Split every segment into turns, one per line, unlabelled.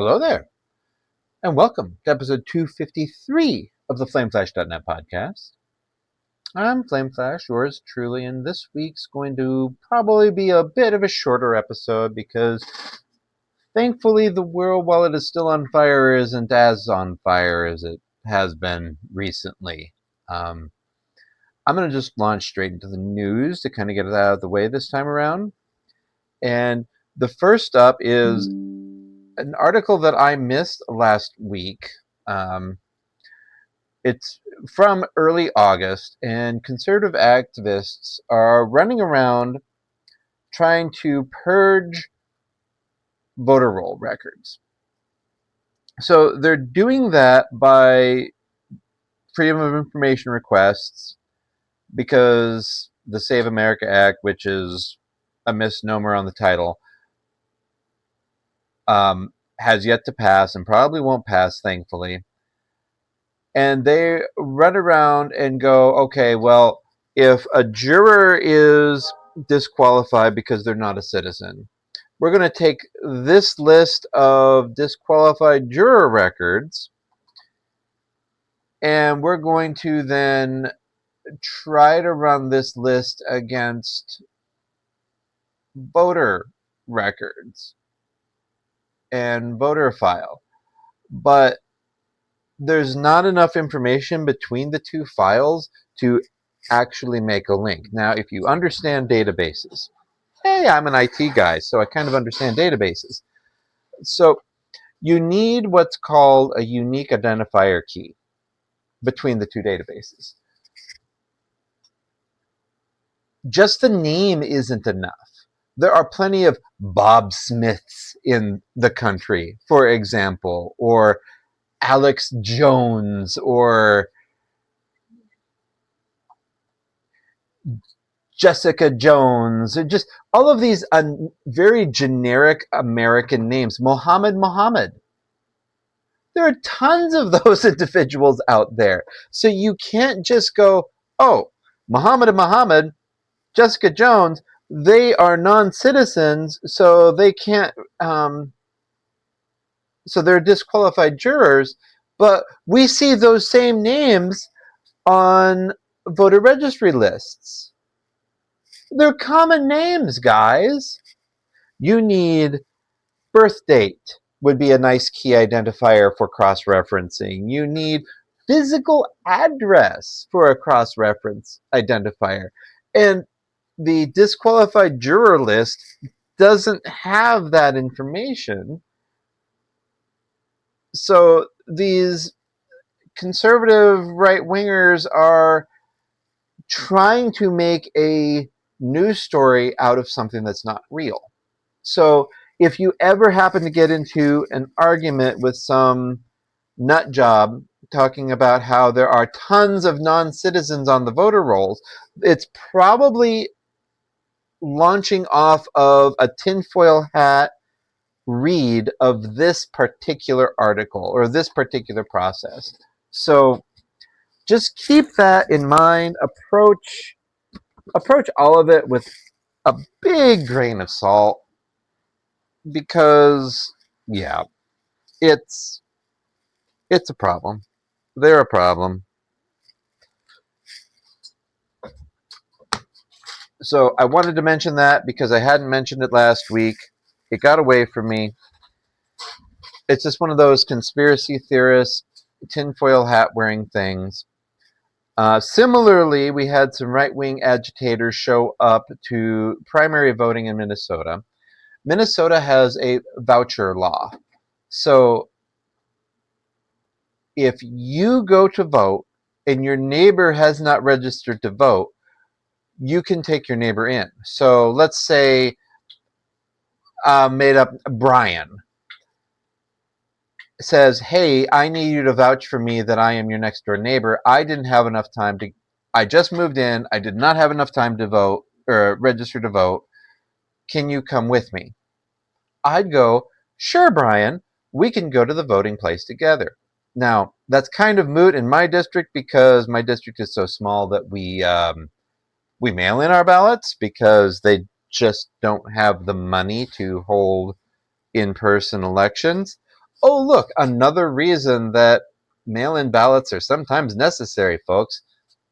Hello there, and welcome to episode 253 of the FlameFlash.net podcast. I'm FlameFlash, yours truly, and this week's going to probably be a bit of a shorter episode because thankfully the world, while it is still on fire, isn't as on fire as it has been recently. I'm going to just launch straight into the news to kind of get it out of the way this time around. And the first up is an article that I missed last week. It's from early August, and conservative activists are running around trying to purge voter roll records. So they're doing that by Freedom of Information requests because the Save America Act, which is a misnomer on the title, has yet to pass and probably won't pass, thankfully. And they run around and go, okay, well, if a juror is disqualified because they're not a citizen, we're going to take this list of disqualified juror records and we're going to then try to run this list against voter records and voter file. But there's not enough information between the two files to actually make a link. Now, if you understand databases, hey, I'm an IT guy, so I kind of understand databases. So you need what's called a unique identifier key between the two databases. Just the name isn't enough. There are plenty of Bob Smiths in the country, for example, or Alex Jones, or Jessica Jones, or just all of these very generic American names. Mohammed. There are tons of those individuals out there. So you can't just go, oh, Mohammed, Jessica Jones, they are non-citizens, so they can't, so they're disqualified jurors. But we see those same names on voter registry lists. They're common names, guys. You need birth date would be a nice key identifier for cross-referencing. You need physical address for a cross-reference identifier. And the disqualified juror list doesn't have that information. So these conservative right-wingers are trying to make a news story out of something that's not real. So if you ever happen to get into an argument with some nut job talking about how there are tons of non-citizens on the voter rolls, it's probably launching off of a tinfoil hat read of this particular article or this particular process. So just keep that in mind. Approach all of it with a big grain of salt, because yeah, it's a problem. They're a problem. So I wanted to mention that because I hadn't mentioned it last week. It got away from me. It's just one of those conspiracy theorist, tinfoil hat wearing things. Similarly, we had some right-wing agitators show up to primary voting in Minnesota. Minnesota has a voucher law. So if you go to vote and your neighbor has not registered to vote, you can take your neighbor in. So let's say made up Brian says, hey, I need you to vouch for me that I am your next door neighbor. I just moved in. I did not have enough time to vote or register to vote. Can you come with me? I'd go, sure, Brian, we can go to the voting place together. Now, that's kind of moot in my district because my district is so small that we mail in our ballots because they just don't have the money to hold in-person elections. Oh, look, another reason that mail-in ballots are sometimes necessary, folks.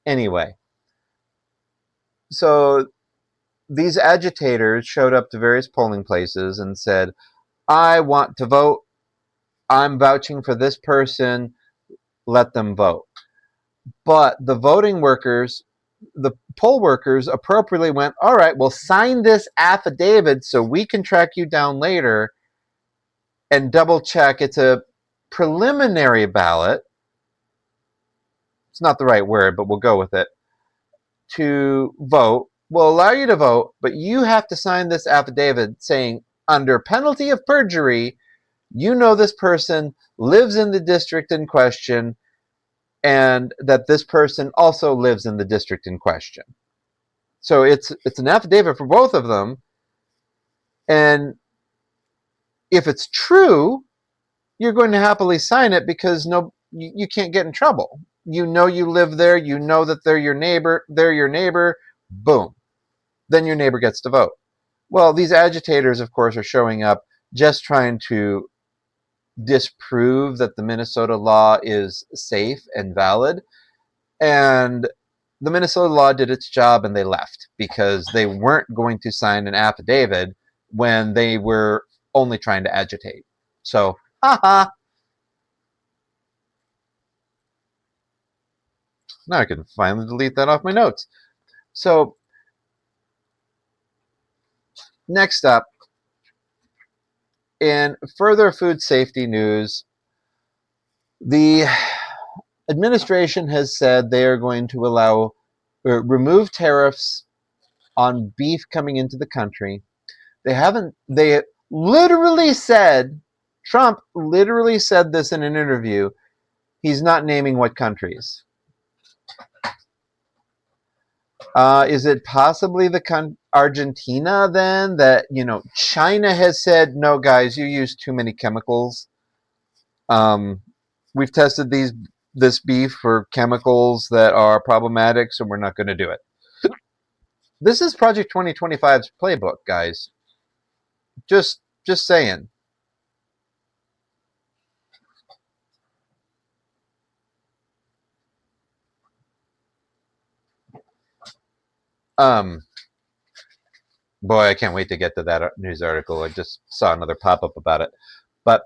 Anyway, so these agitators showed up to various polling places and said, I want to vote. I'm vouching for this person. Let them vote. But the voting workers, the poll workers appropriately went, all right, well, sign this affidavit so we can track you down later and double check it's a preliminary ballot. It's not the right word, but we'll go with it. To vote, will allow you to vote, but you have to sign this affidavit saying, under penalty of perjury, you know this person lives in the district in question, and that this person also lives in the district in question. So it's an affidavit for both of them, and if it's true, you're going to happily sign it because you can't get in trouble. You know you live there, you know that they're your neighbor, boom. Then your neighbor gets to vote. Well, these agitators, of course, are showing up just trying to disprove that the Minnesota law is safe and valid. And the Minnesota law did its job and they left because they weren't going to sign an affidavit when they were only trying to agitate. So, haha. Now I can finally delete that off my notes. So, next up, in further food safety news, the administration has said they are going to allow or remove tariffs on beef coming into the country. They literally said, Trump literally said this in an interview. He's not naming what countries. Is it possibly Argentina then? That, China has said, no, guys, you use too many chemicals. We've tested this beef for chemicals that are problematic, so we're not going to do it. This is Project 2025's playbook, guys. Just saying. Um, Boy, I can't wait to get to that news article. I just saw another pop-up about it. But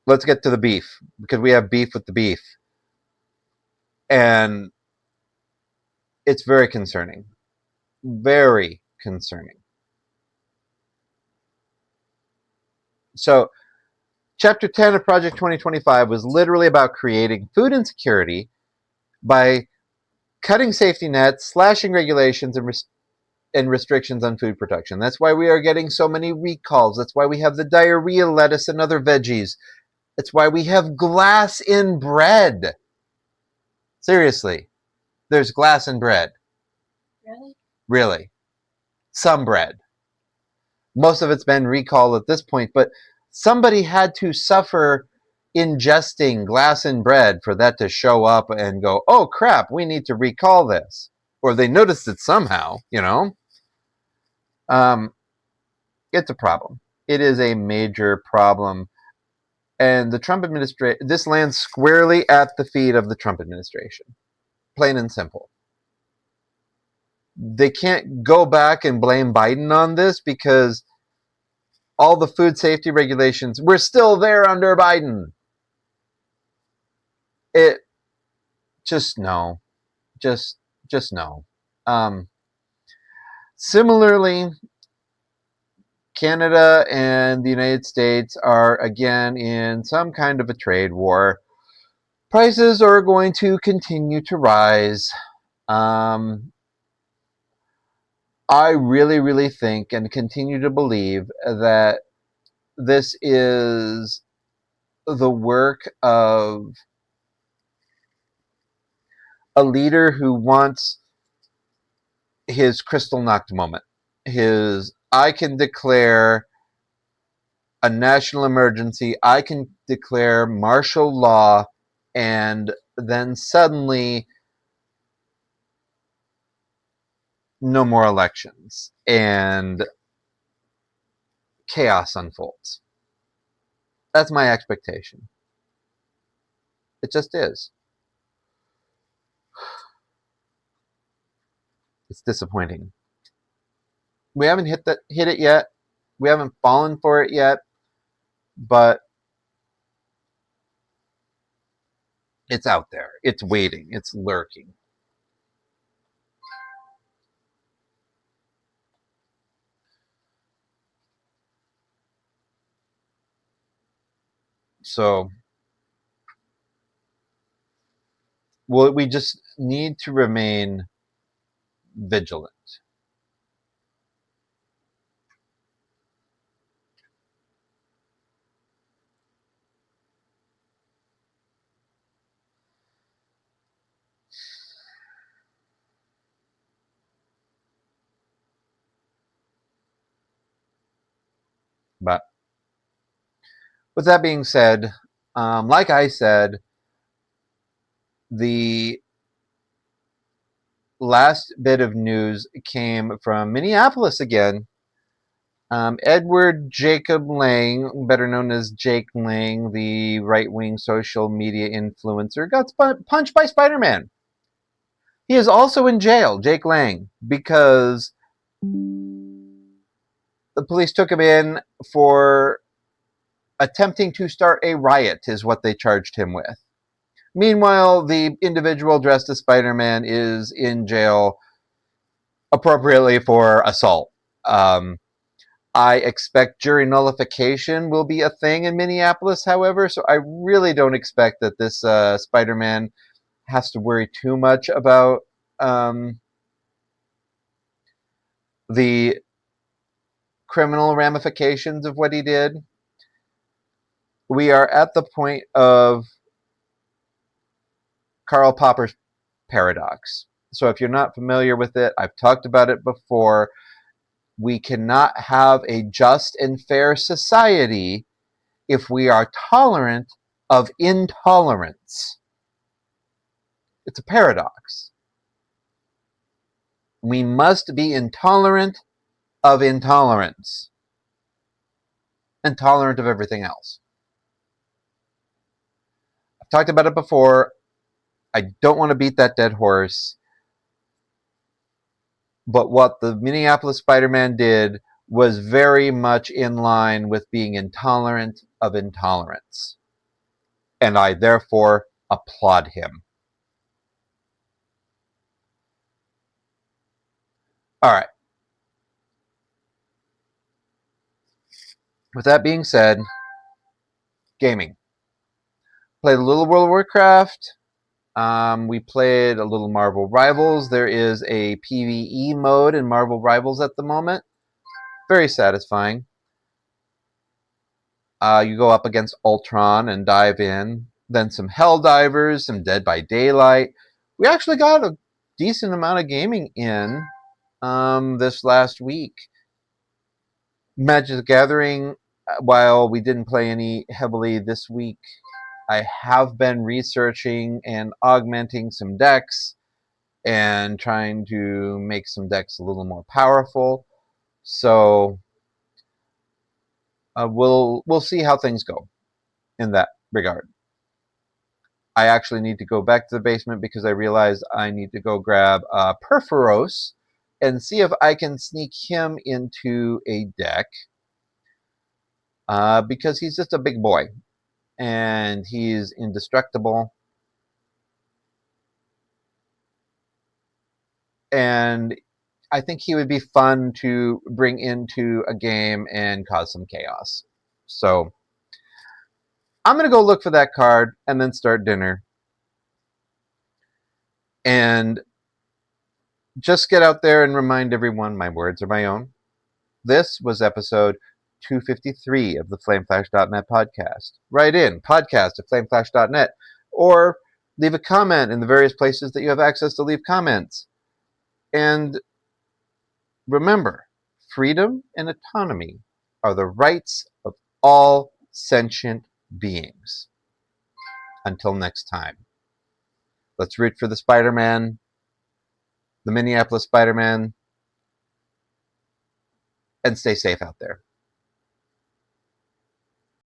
let's get to the beef, because we have beef with the beef. And it's very concerning. Very concerning. So, Chapter 10 of Project 2025 was literally about creating food insecurity by cutting safety nets, slashing regulations, and restrictions on food production. That's why we are getting so many recalls. That's why we have the diarrhea lettuce and other veggies. That's why we have glass in bread. Seriously, there's glass in bread.
Really?
Really. Some bread. Most of it's been recalled at this point, but somebody had to suffer ingesting glass in bread for that to show up and go, oh crap, we need to recall this. Or they noticed it somehow, It's a problem. It is a major problem. And the Trump administration, this lands squarely at the feet of the Trump administration. Plain and simple. They can't go back and blame Biden on this because all the food safety regulations were still there under Biden. It just no. Just no. Similarly, Canada and the United States are again in some kind of a trade war. Prices are going to continue to rise. I really, really think and continue to believe that this is the work of a leader who wants his crystal knocked moment. I can declare a national emergency, I can declare martial law, and then suddenly no more elections and chaos unfolds. That's my expectation. It just is. It's disappointing. We haven't hit it yet. We haven't fallen for it yet, but it's out there. It's waiting. It's lurking. So we just need to remain vigilant. But with that being said, like I said, the last bit of news came from Minneapolis again. Edward Jacob Lang, better known as Jake Lang, the right-wing social media influencer, got punched by Spider-Man. He is also in jail, Jake Lang, because the police took him in for attempting to start a riot, is what they charged him with. Meanwhile, the individual dressed as Spider-Man is in jail appropriately for assault. I expect jury nullification will be a thing in Minneapolis, however, so I really don't expect that this Spider-Man has to worry too much about the criminal ramifications of what he did. We are at the point of Karl Popper's paradox. So if you're not familiar with it, I've talked about it before. We cannot have a just and fair society if we are tolerant of intolerance. It's a paradox. We must be intolerant of intolerance and tolerant of everything else. I've talked about it before. I don't want to beat that dead horse. But what the Minneapolis Spider-Man did was very much in line with being intolerant of intolerance. And I therefore applaud him. All right. With that being said, gaming. Played a little World of Warcraft. We played a little Marvel Rivals. There is a PvE mode in Marvel Rivals at the moment. Very satisfying. You go up against Ultron and dive in. Then some Helldivers, some Dead by Daylight. We actually got a decent amount of gaming in this last week. Magic the Gathering, while we didn't play any heavily this week, I have been researching and augmenting some decks and trying to make some decks a little more powerful. So we'll see how things go in that regard. I actually need to go back to the basement because I realized I need to go grab Perforos and see if I can sneak him into a deck because he's just a big boy and he's indestructible. And I think he would be fun to bring into a game and cause some chaos. So I'm going to go look for that card and then start dinner. And just get out there and remind everyone my words are my own. This was episode 253 of the flameflash.net podcast. Write in podcast@flameflash.net or leave a comment in the various places that you have access to leave comments. And remember, freedom and autonomy are the rights of all sentient beings. Until next time, let's root for the Spider-Man, the Minneapolis Spider-Man, and stay safe out there.